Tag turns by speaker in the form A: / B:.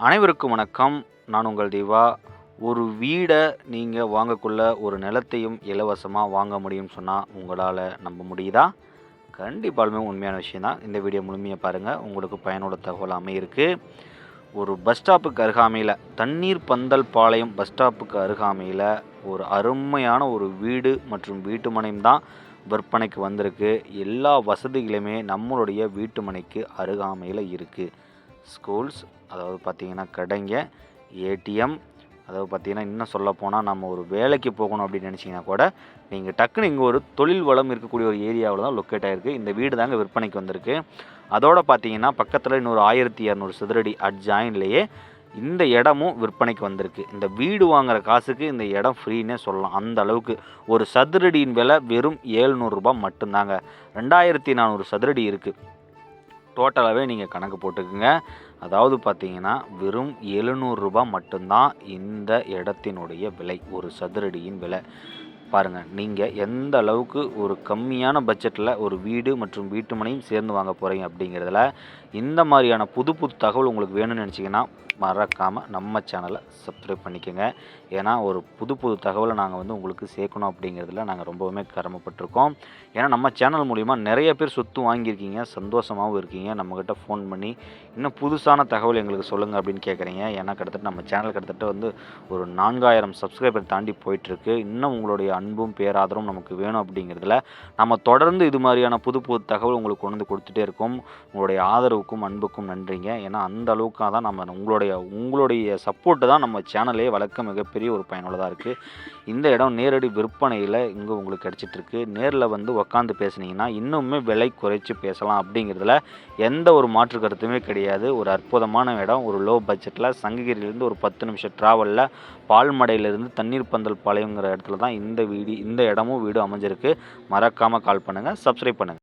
A: அனைவருக்கும் வணக்கம். நான் உங்கள் தேவா. ஒரு வீடை நீங்கள் வாங்கக்குள்ள ஒரு நிலத்தையும் இலவசமாக வாங்க முடியும்னு சொன்னால் உங்களால் நம்ப முடியுதா? கண்டிப்பாலுமே உண்மையான விஷயம் தான். இந்த வீடியோ முழுமையாக பாருங்கள், உங்களுக்கு பயனுள்ள தகவல் அமையிருக்கு. ஒரு பஸ் ஸ்டாப்புக்கு அருகாமையில், தண்ணீர் பந்தல் பாளையம் பஸ் ஸ்டாப்புக்கு அருகாமையில் ஒரு அருமையான ஒரு வீடு மற்றும் வீட்டுமனையும் தான் விற்பனைக்கு வந்திருக்கு. எல்லா வசதிகளுமே நம்மளுடைய வீட்டுமனைக்கு அருகாமையில் இருக்குது. ஸ்கூல்ஸ், அதாவது பார்த்திங்கன்னா கடைங்க, ஏடிஎம், அதாவது பார்த்திங்கன்னா இன்னும் சொல்லப்போனால் நம்ம ஒரு வேலைக்கு போகணும் அப்படின்னு நினச்சிங்கன்னா கூட நீங்கள் டக்குன்னு இங்கே ஒரு தொழில் வளம் இருக்கக்கூடிய ஒரு ஏரியாவில் தான் லொக்கேட் ஆகிருக்கு. இந்த வீடு தாங்க விற்பனைக்கு வந்திருக்கு. அதோடு பார்த்திங்கன்னா பக்கத்தில் இன்னொரு 1200 சதுரடி அட்ஜாயின்லேயே இந்த இடமும் விற்பனைக்கு வந்திருக்கு. இந்த வீடு வாங்குகிற காசுக்கு இந்த இடம் ஃப்ரீன்னே சொல்லலாம். அந்த அளவுக்கு ஒரு சதுரடியின் விலை வெறும் 700 ரூபா மட்டும்தாங்க. 2400 சதுரடி இருக்குது. டோட்டலாகவே நீங்கள் கணக்கு போட்டுக்குங்க. அதாவது பார்த்தீங்கன்னா வெறும் 700 ரூபா மட்டும்தான் இந்த இடத்தினுடைய விலை, ஒரு சதுரடியின் விலை. பாருங்கள், நீங்கள் எந்த அளவுக்கு ஒரு கம்மியான பட்ஜெட்டில் ஒரு வீடு மற்றும் வீட்டுமனையும் சேர்ந்து வாங்க போகிறீங்க அப்படிங்கிறதுல இந்த மாதிரியான புது புது தகவல் உங்களுக்கு வேணும்னு நினச்சிங்கன்னா மறக்காமல் நம்ம சேனலை சப்ஸ்கிரைப் பண்ணிக்கோங்க. ஏன்னா ஒரு புது புது தகவலை நாங்கள் உங்களுக்கு சேர்க்கணும் அப்படிங்கிறதுல நாங்கள் ரொம்பவுமே கடமைப்பட்டிருக்கோம். ஏன்னா நம்ம சேனல் மூலிமா நிறைய பேர் சொத்து வாங்கியிருக்கீங்க, சந்தோஷமாகவும் இருக்கீங்க. நம்மக்கிட்ட ஃபோன் பண்ணி இன்னும் புதுசான தகவல் எங்களுக்கு சொல்லுங்கள் அப்படின்னு கேட்குறீங்க. ஏன்னா கிட்டத்தட்ட நம்ம சேனல் கிட்டத்தட்ட ஒரு 4000 சப்ஸ்கிரைபர் தாண்டி போயிட்டுருக்கு. இன்னும் உங்களுடைய அன்பும் பேராதரவும் நமக்கு வேணும் அப்படிங்கிறதுல நம்ம தொடர்ந்து இது மாதிரியான புது புது தகவல் உங்களுக்கு கொண்டு வந்து கொடுத்துட்டே இருக்கோம். உங்களுடைய ஆதரவுக்கும் அன்புக்கும் நன்றிங்க. ஏன்னா அந்த அளவுக்காக தான் நம்ம உங்களுடைய சப்போர்ட்டு தான் நம்ம சேனலே வளர்க்க மிகப்பெரிய ஒரு பயனுள்ளதாக இருக்குது. இந்த இடம் நேரடி விற்பனையில் இங்கே உங்களுக்கு கிடச்சிட்ருக்கு. நேரில் உட்காந்து பேசுனீங்கன்னா இன்னுமே விலை குறைச்சி பேசலாம் அப்படிங்கிறதுல எந்த ஒரு மாற்று கருத்துமே கிடையாது. ஒரு அற்புதமான இடம், ஒரு லோ பட்ஜெட்டில் சங்ககிரியிலேருந்து ஒரு 10 நிமிஷம் ட்ராவலில் பால்மடையிலேருந்து தண்ணீர் பந்தல் பாளையங்கிற இடத்துல தான் இந்த இடமும் வீடு அமைஞ்சிருக்கு. மறக்காமல் கால் பண்ணுங்கள், சப்ஸ்கிரைப் பண்ணுங்கள்.